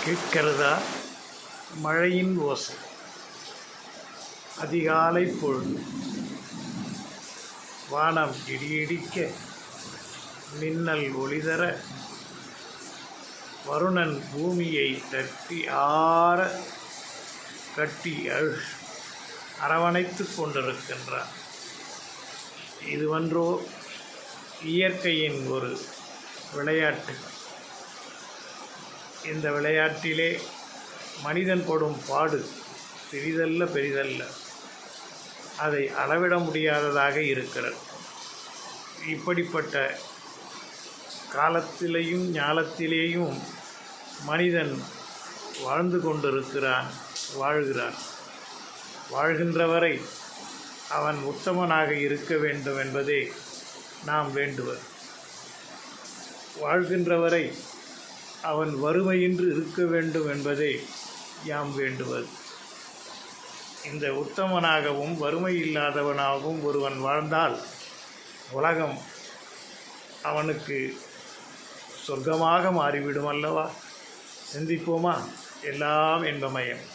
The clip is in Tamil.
கேட்கிறதா மழையின் ஓசை? அதிகாலை பொழுது, வானம் இடியிடிக்க, மின்னல் ஒளிதர, வருணன் பூமியை தட்டி ஆற கட்டி அரவணைத்து கொண்டிருக்கின்றான். இதுவன்றோ இயற்கையின் ஒரு விளையாட்டு. இந்த விளையாட்டிலே மனிதன் படும் பாடு பெரிதல்ல பெரிதல்ல, அதை அளவிட முடியாததாக இருக்கிறது. இப்படிப்பட்ட காலத்திலேயும் ஞாலத்திலேயும் மனிதன் வாழ்ந்து கொண்டிருக்கிறான், வாழ்கிறான். வாழ்கின்றவரை அவன் உத்தமனாக இருக்க வேண்டும் என்பதே நாம் வேண்டுவது. வாழ்கின்றவரை அவன் வறுமையின்றி இருக்க வேண்டும் என்பதே யாம் வேண்டுவது. இந்த உத்தமனாகவும் வறுமை இல்லாதவனாகவும் ஒருவன் வாழ்ந்தால் உலகம் அவனுக்கு சொர்க்கமாக மாறிவிடும் அல்லவா? சிந்திப்போமா? எல்லாம் இன்பமயம்.